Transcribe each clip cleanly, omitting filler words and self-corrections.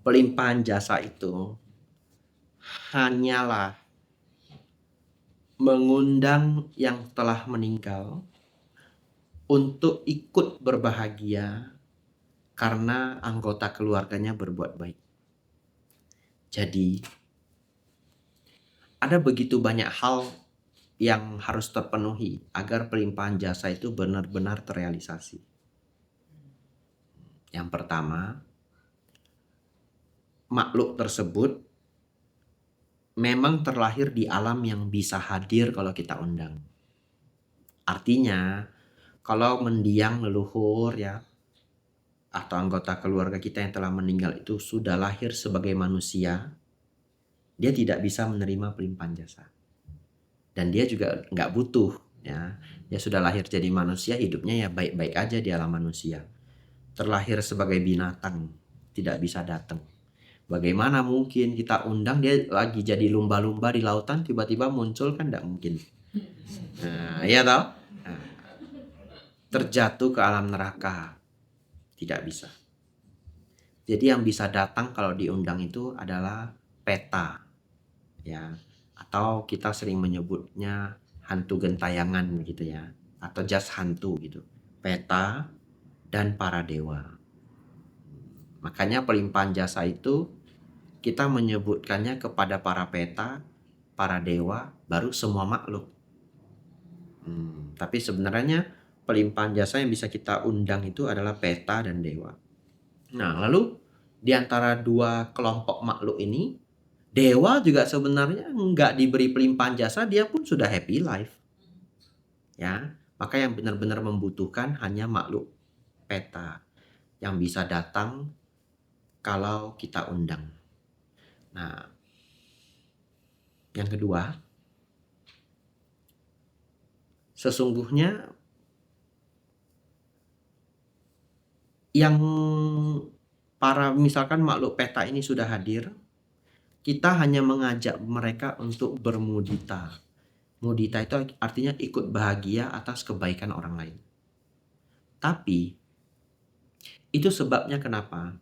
pelimpahan jasa itu hanyalah mengundang yang telah meninggal untuk ikut berbahagia karena anggota keluarganya berbuat baik. Jadi, ada begitu banyak hal yang harus terpenuhi agar pelimpahan jasa itu benar-benar terrealisasi. Yang pertama, makhluk tersebut memang terlahir di alam yang bisa hadir kalau kita undang. Artinya, kalau mendiang leluhur ya, atau anggota keluarga kita yang telah meninggal itu sudah lahir sebagai manusia, dia tidak bisa menerima pelimpahan jasa. Dan dia juga nggak butuh ya. Dia sudah lahir jadi manusia, hidupnya ya baik-baik aja di alam manusia. Terlahir sebagai binatang, tidak bisa datang. Bagaimana mungkin kita undang dia lagi jadi lumba-lumba di lautan tiba-tiba muncul, kan nggak mungkin. Nah, iya toh? Nah, terjatuh ke alam neraka. Tidak bisa. Jadi yang bisa datang kalau diundang itu adalah peta. Ya, atau kita sering menyebutnya hantu gentayangan gitu ya, atau jas hantu gitu. Peta dan para dewa. Makanya pelimpahan jasa itu kita menyebutkannya kepada para peta, para dewa, baru semua makhluk. Tapi sebenarnya pelimpahan jasa yang bisa kita undang itu adalah peta dan dewa. Nah, lalu di antara dua kelompok makhluk ini, dewa juga sebenarnya nggak diberi pelimpahan jasa, dia pun sudah happy life. Ya, maka yang benar-benar membutuhkan hanya makhluk peta yang bisa datang kalau kita undang. Nah, yang kedua, sesungguhnya yang para misalkan makhluk peta ini sudah hadir, kita hanya mengajak mereka untuk bermudita. Mudita itu artinya ikut bahagia atas kebaikan orang lain. Tapi itu sebabnya kenapa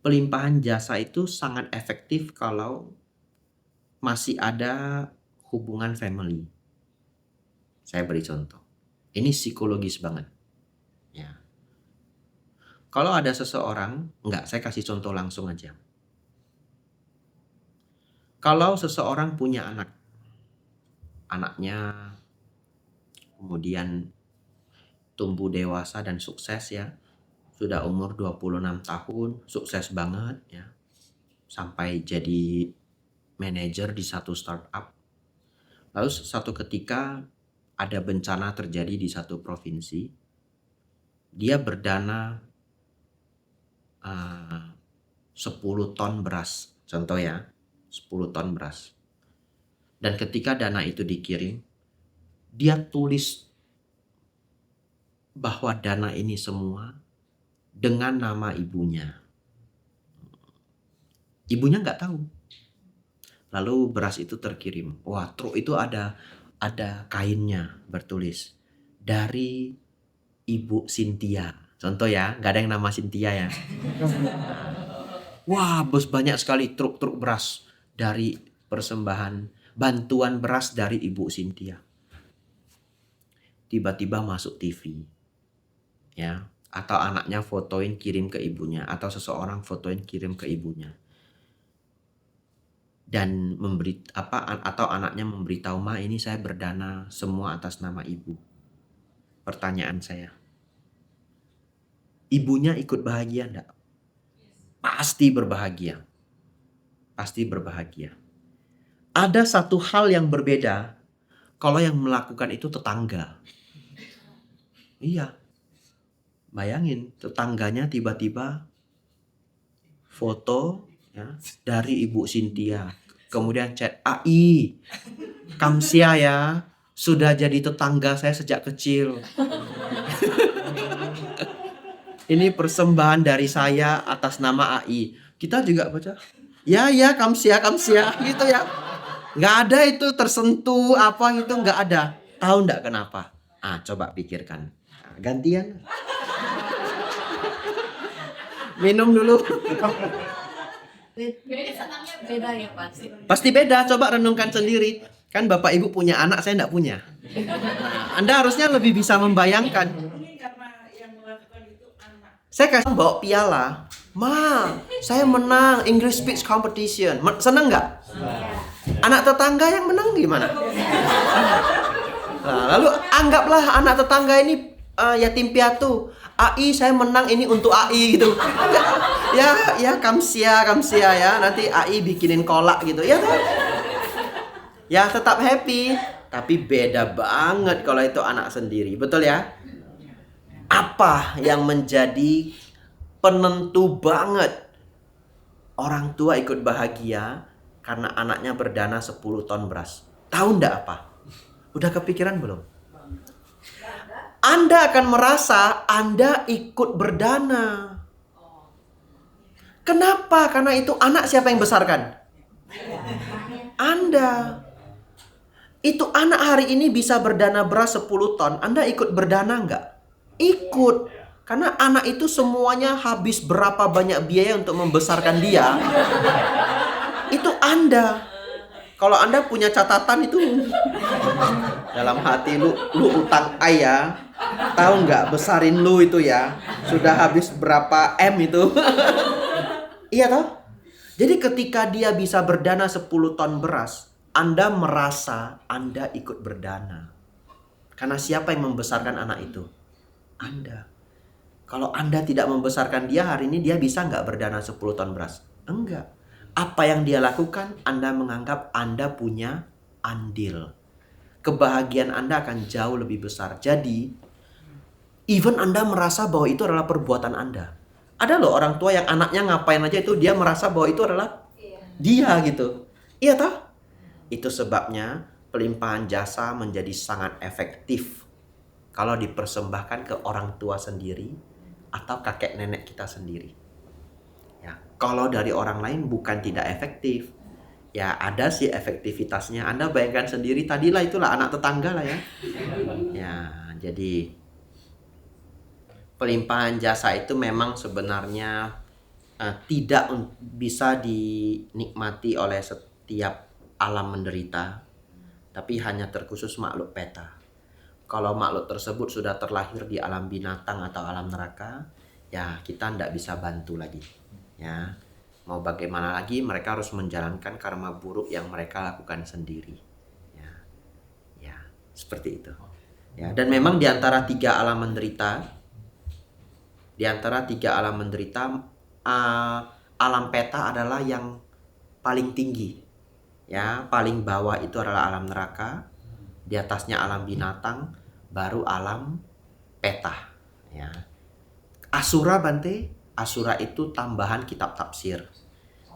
pelimpahan jasa itu sangat efektif kalau masih ada hubungan family. Saya beri contoh. Ini psikologis banget. Ya. Kalau ada seseorang, saya kasih contoh langsung aja. Kalau seseorang punya anak, anaknya kemudian tumbuh dewasa dan sukses ya, sudah umur 26 tahun, sukses banget ya, sampai jadi manajer di satu startup. Lalu satu ketika ada bencana terjadi di satu provinsi, dia berdana 10 ton beras, contoh ya, 10 ton beras. Dan ketika dana itu dikirim, dia tulis bahwa dana ini semua dengan nama ibunya. Ibunya nggak tahu. Lalu beras itu terkirim. Wah, truk itu ada kainnya bertulis dari Ibu Cynthia. Contoh ya, nggak ada yang nama Cynthia ya. Wah, bos, banyak sekali truk-truk beras dari persembahan bantuan beras dari Ibu Cynthia. Tiba-tiba masuk TV. Ya, atau anaknya fotoin kirim ke ibunya, atau seseorang fotoin kirim ke ibunya. Dan atau anaknya memberitahu, "Ma, ini saya berdana semua atas nama ibu." Pertanyaan saya, ibunya ikut bahagia enggak? Pasti berbahagia. Pasti berbahagia. Ada satu hal yang berbeda kalau yang melakukan itu tetangga. Iya. Bayangin, tetangganya tiba-tiba foto ya dari Ibu Cynthia. Kemudian chat, "AI, Kamsia ya, sudah jadi tetangga saya sejak kecil. Ini persembahan dari saya atas nama AI." Kita juga baca, ya Kamsia gitu ya. Nggak ada itu tersentuh apa gitu, nggak ada. Tahu nggak kenapa? Coba pikirkan. Gantian. Minum dulu. Beda ya pasti. Pasti beda, coba renungkan sendiri. Kan Bapak Ibu punya anak, saya enggak punya. Nah, Anda harusnya lebih bisa membayangkan. Saya kasih bawa piala. Ma, saya menang English speech competition. Seneng nggak? Anak tetangga yang menang gimana? Nah, lalu anggaplah anak tetangga ini yatim piatu. AI, saya menang ini untuk AI gitu. Ya, kamsia ya. Nanti AI bikinin kolak gitu. Ya toh? Ya tetap happy. Tapi beda banget kalau itu anak sendiri. Betul ya? Apa yang menjadi penentu banget orang tua ikut bahagia karena anaknya berdana 10 ton beras? Tahu ndak apa? Udah kepikiran belum? Anda akan merasa Anda ikut berdana. Kenapa? Karena itu anak siapa yang besarkan? Anda. Itu anak hari ini bisa berdana beras 10 ton. Anda ikut berdana nggak? Ikut. Karena anak itu semuanya habis berapa banyak biaya untuk membesarkan dia. Itu Anda. Kalau Anda punya catatan itu dalam hati lu utang ayah. Tahu nggak besarin lu itu ya. Sudah habis berapa M itu. Iya toh? Jadi ketika dia bisa berdana 10 ton beras, Anda merasa Anda ikut berdana. Karena siapa yang membesarkan anak itu? Anda. Kalau Anda tidak membesarkan dia hari ini, dia bisa nggak berdana 10 ton beras? Enggak. Apa yang dia lakukan, Anda menganggap Anda punya andil. Kebahagiaan Anda akan jauh lebih besar. Jadi, even Anda merasa bahwa itu adalah perbuatan Anda. Ada loh orang tua yang anaknya ngapain aja itu dia merasa bahwa itu adalah dia gitu. Iya toh? Itu sebabnya pelimpahan jasa menjadi sangat efektif kalau dipersembahkan ke orang tua sendiri atau kakek nenek kita sendiri. Ya, kalau dari orang lain bukan tidak efektif. Ya ada sih efektivitasnya. Anda bayangkan sendiri tadilah itulah anak tetangga lah ya. Ya, jadi pelimpahan jasa itu memang sebenarnya tidak bisa dinikmati oleh setiap alam menderita, tapi hanya terkhusus makhluk peta. Kalau makhluk tersebut sudah terlahir di alam binatang atau alam neraka, ya kita tidak bisa bantu lagi. Ya, mau bagaimana lagi mereka harus menjalankan karma buruk yang mereka lakukan sendiri. Ya, seperti itu. Ya, dan memang di antara tiga alam menderita, alam peta adalah yang paling tinggi. Ya, paling bawah itu adalah alam neraka, di atasnya alam binatang, baru alam peta. Ya. Asura Bante, Asura itu tambahan kitab tafsir.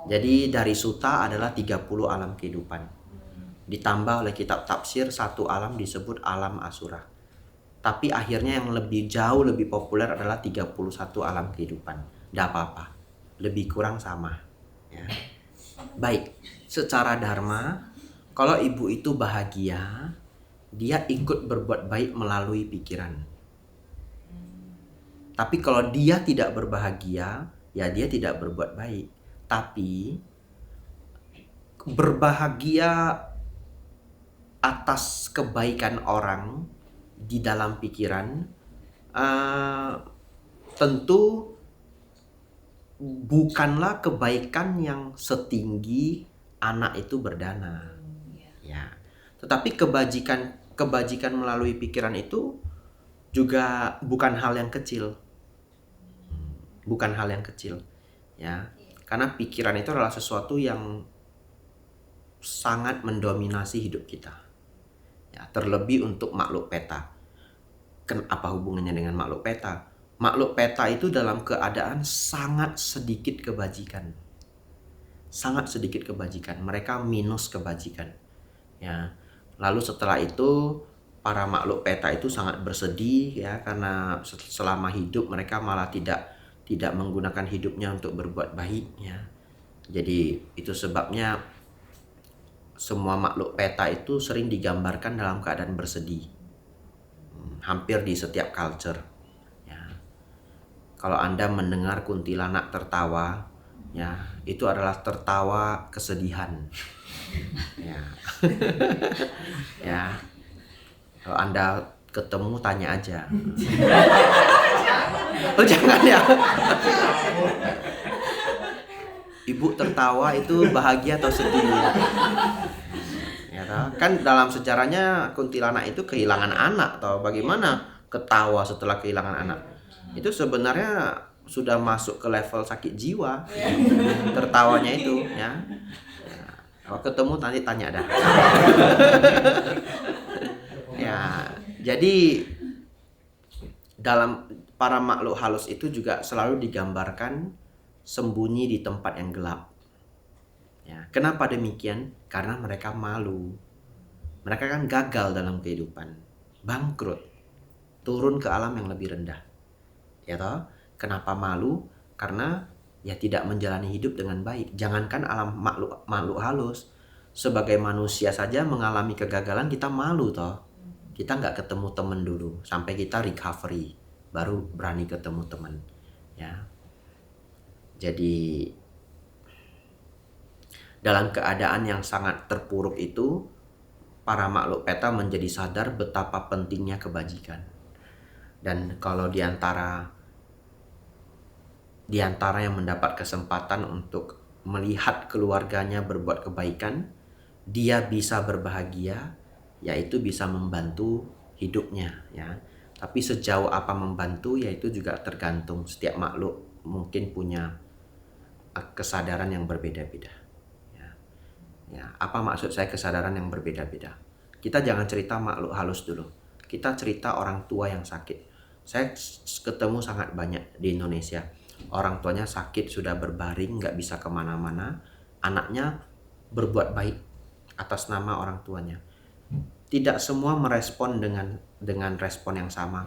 Jadi dari Suta adalah 30 alam kehidupan. Ditambah oleh kitab tafsir satu alam disebut alam Asura. Tapi akhirnya yang lebih jauh lebih populer adalah 31 alam kehidupan. Tidak apa-apa, lebih kurang sama. Ya. Baik, secara dharma, kalau ibu itu bahagia, dia ikut berbuat baik melalui pikiran. Tapi kalau dia tidak berbahagia, ya dia tidak berbuat baik. Tapi berbahagia atas kebaikan orang di dalam pikiran tentu bukanlah kebaikan yang setinggi anak itu berdana. Ya. Tetapi kebajikan melalui pikiran itu juga bukan hal yang kecil. Bukan hal yang kecil. Ya. Karena pikiran itu adalah sesuatu yang sangat mendominasi hidup kita. Ya, terlebih untuk makhluk peta. Apa hubungannya dengan makhluk peta? Makhluk peta itu dalam keadaan sangat sedikit kebajikan. Sangat sedikit kebajikan. Mereka minus kebajikan. Ya. Lalu setelah itu para makhluk peta itu sangat bersedih ya, karena selama hidup mereka malah tidak menggunakan hidupnya untuk berbuat baik ya. Jadi itu sebabnya semua makhluk peta itu sering digambarkan dalam keadaan bersedih. Hampir di setiap culture. Ya. Kalau Anda mendengar kuntilanak tertawa, ya, itu adalah tertawa kesedihan. Ya. Ya. Kalau Anda ketemu tanya aja. Oh jangan ya. Ibu tertawa itu bahagia atau sedih? Ya, kan dalam sejarahnya kuntilanak itu kehilangan anak, atau bagaimana ketawa setelah kehilangan anak? Itu sebenarnya sudah masuk ke level sakit jiwa. Tertawanya itu, ya. Kalau ketemu nanti tanya dah. Ya, jadi dalam para makhluk halus itu juga selalu digambarkan sembunyi di tempat yang gelap. Ya, kenapa demikian? Karena mereka malu. Mereka kan gagal dalam kehidupan, bangkrut, turun ke alam yang lebih rendah. Ya toh? Kenapa malu? Karena ya tidak menjalani hidup dengan baik. Jangankan alam makhluk halus, sebagai manusia saja mengalami kegagalan kita malu toh. Kita nggak ketemu teman dulu sampai kita recovery, baru berani ketemu teman. Ya. Jadi dalam keadaan yang sangat terpuruk itu, para makhluk peta menjadi sadar betapa pentingnya kebajikan. Dan kalau di antara yang mendapat kesempatan untuk melihat keluarganya berbuat kebaikan, dia bisa berbahagia, yaitu bisa membantu hidupnya, ya. Tapi sejauh apa membantu, yaitu juga tergantung setiap makhluk mungkin punya kesadaran yang berbeda-beda. Ya, apa maksud saya kesadaran yang berbeda-beda? Kita jangan cerita makhluk halus dulu. Kita cerita orang tua yang sakit. Saya ketemu sangat banyak di Indonesia. Orang tuanya sakit, sudah berbaring, nggak bisa kemana-mana. Anaknya berbuat baik atas nama orang tuanya. Tidak semua merespon dengan respon yang sama.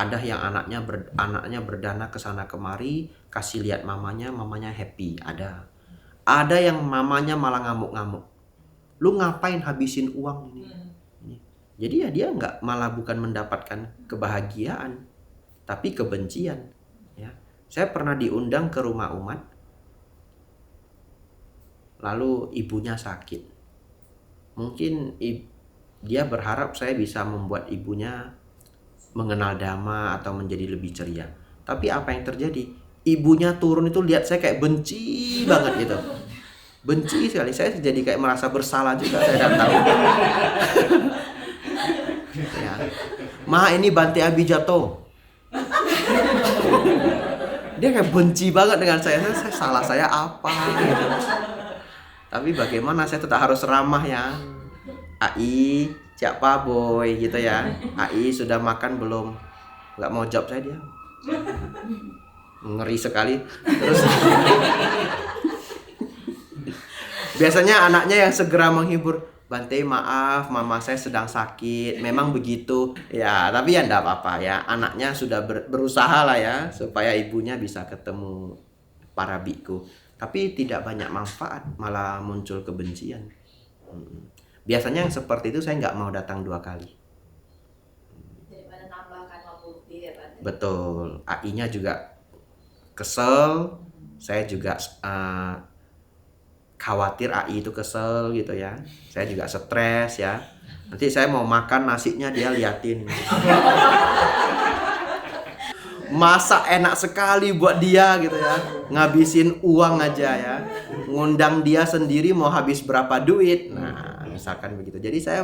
Ada yang anaknya berdana kesana kemari, kasih lihat mamanya happy. Ada yang mamanya malah ngamuk-ngamuk. Lu ngapain habisin uang ini? Jadi ya dia bukan mendapatkan kebahagiaan, tapi kebencian. Ya. Saya pernah diundang ke rumah umat, lalu ibunya sakit. Mungkin dia berharap saya bisa membuat ibunya mengenal dhamma atau menjadi lebih ceria. Tapi apa yang terjadi? Ibunya turun itu lihat saya kayak benci banget gitu. Benci sekali, saya jadi kayak merasa bersalah juga, saya datang. Ya. Ma, ini Bante Abi jatuh. Dia kayak benci banget dengan saya salah saya apa gitu. Tapi bagaimana, saya tetap harus ramah ya. Ai, siapa boy gitu ya. Ai sudah makan belum? Nggak mau jawab saya dia. Ngeri sekali. Terus biasanya anaknya yang segera menghibur, Bante maaf, mama saya sedang sakit, memang begitu. Ya, tapi ya enggak apa-apa ya. Anaknya sudah berusaha lah ya, supaya ibunya bisa ketemu para biku. Tapi tidak banyak manfaat, malah muncul kebencian. Biasanya yang seperti itu saya nggak mau datang 2 kali. Daripada nambahkan waktu ya Bante. Betul, AI-nya juga kesel, saya juga khawatir AI itu kesel gitu ya. Saya juga stres ya. Nanti saya mau makan nasinya dia liatin. Masa enak sekali buat dia gitu ya. Ngabisin uang aja ya. Ngundang dia sendiri mau habis berapa duit. Nah, misalkan begitu. Jadi saya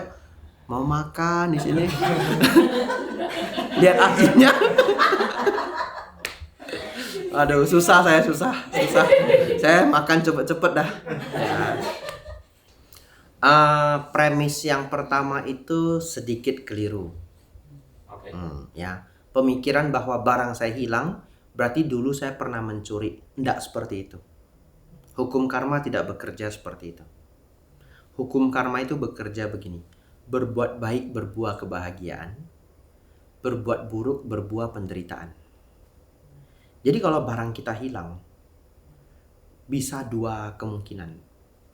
mau makan di sini. Lihat AI-nya. Aduh, susah. Saya makan cepet-cepet dah. Ya. Premis yang pertama itu sedikit keliru. Oke. Ya, pemikiran bahwa barang saya hilang berarti dulu saya pernah mencuri. Tidak seperti itu. Hukum karma tidak bekerja seperti itu. Hukum karma itu bekerja begini. Berbuat baik berbuah kebahagiaan. Berbuat buruk berbuah penderitaan. Jadi kalau barang kita hilang, bisa 2 kemungkinan.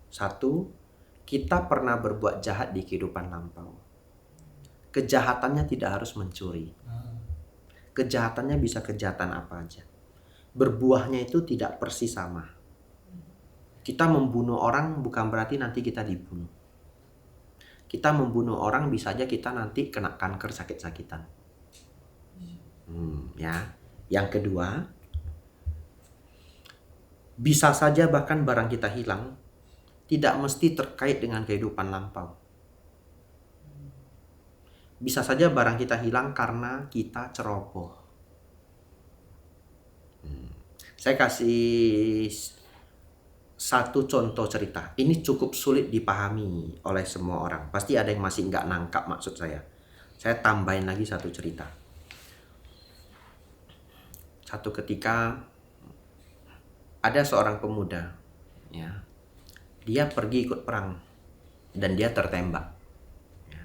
1, kita pernah berbuat jahat di kehidupan lampau. Kejahatannya tidak harus mencuri. Kejahatannya bisa kejahatan apa aja. berbuahnya itu tidak persis sama. Kita membunuh orang bukan berarti nanti kita dibunuh. Kita membunuh orang bisa aja kita nanti kena kanker sakit-sakitan. Ya. Yang kedua, bisa saja bahkan barang kita hilang tidak mesti terkait dengan kehidupan lampau. Bisa saja barang kita hilang karena kita ceroboh. Saya kasih satu contoh cerita. Ini cukup sulit dipahami oleh semua orang. Pasti ada yang masih nggak nangkap maksud saya. Saya tambahin lagi satu cerita. Satu ketika ada seorang pemuda, ya, dia pergi ikut perang dan dia tertembak. Ya,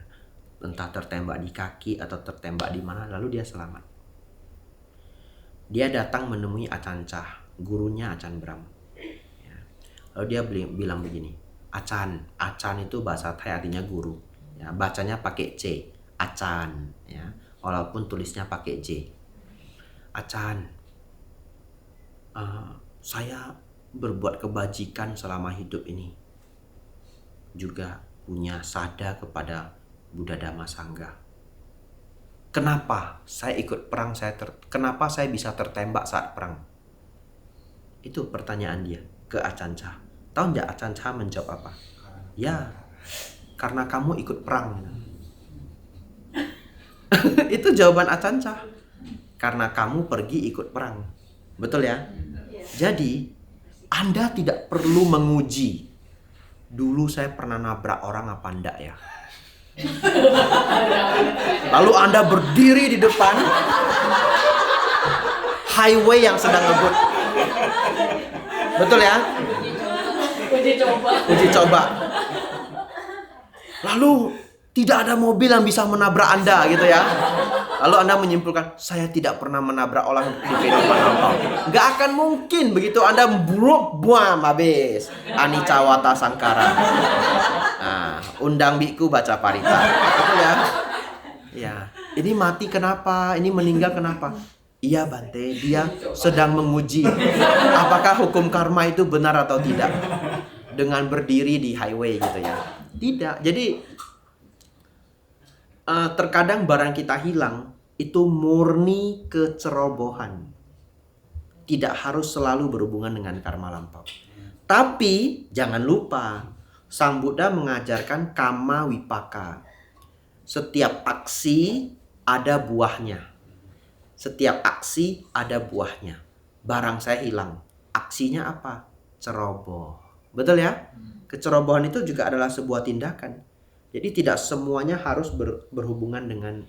entah tertembak di kaki atau tertembak di mana, lalu dia selamat. Dia datang menemui Acan Chah, gurunya Acan Bram. Ya, lalu dia bilang begini, Acan itu bahasa Thai artinya guru. Ya, bacanya pakai C, Acan. Ya, walaupun tulisnya pakai J. Acan, saya berbuat kebajikan selama hidup ini. Juga punya sada kepada Buddha Dhamma Sangha. Kenapa saya ikut perang, kenapa saya bisa tertembak saat perang? Itu pertanyaan dia ke Acan Chah. Tahu nggak Acan Chah menjawab apa? Ya, karena kamu ikut perang. Itu jawaban Acan Chah. Karena kamu pergi ikut perang. Betul ya? Jadi, Anda tidak perlu menguji. Dulu saya pernah nabrak orang apa enggak ya? Lalu Anda berdiri di depan highway yang sedang ngebut. Betul ya? Uji coba. Lalu tidak ada mobil yang bisa menabrak Anda gitu ya. Lalu Anda menyimpulkan, saya tidak pernah menabrak orang di kehidupan lampau. Gak akan mungkin begitu Anda buam habis. Anicca Wata Sangkara. Nah, undang biku baca parita. Betul ya? Ya, ini mati kenapa? Ini meninggal kenapa? Iya Bante, dia sedang menguji apakah hukum karma itu benar atau tidak dengan berdiri di highway gitu ya. Tidak. Jadi terkadang barang kita hilang itu murni kecerobohan. Tidak harus selalu berhubungan dengan karma lampau. Tapi jangan lupa, Sang Buddha mengajarkan kama wipaka. Setiap aksi ada buahnya. Setiap aksi ada buahnya. Barang saya hilang, aksinya apa? Ceroboh. Betul ya? Kecerobohan itu juga adalah sebuah tindakan. Jadi tidak semuanya harus berhubungan dengan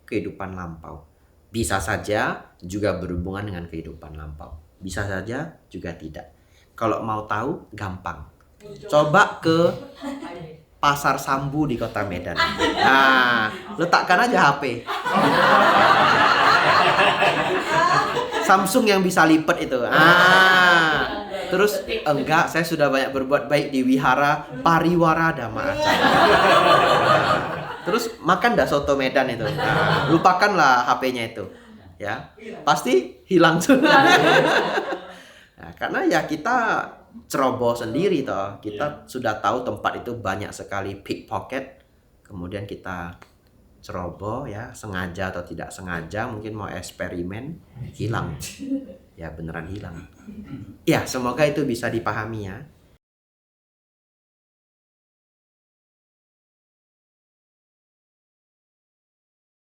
kehidupan lampau. Bisa saja juga berhubungan dengan kehidupan lampau. Bisa saja juga tidak. Kalau mau tahu, gampang. Coba ke Pasar Sambu di Kota Medan. Nah, letakkan aja HP. Samsung yang bisa lipat itu. Terus enggak, saya sudah banyak berbuat baik di Wihara Pariwara Dhamma Acara. Terus makan dah soto Medan itu. Lupakanlah HP-nya itu. Ya, pasti hilang sudah. Nah, karena ya kita ceroboh sendiri toh. Kita sudah tahu tempat itu banyak sekali pickpocket. Kemudian kita ceroboh ya, sengaja atau tidak sengaja, mungkin mau eksperimen, hilang. Ya beneran hilang. Ya, semoga itu bisa dipahami ya.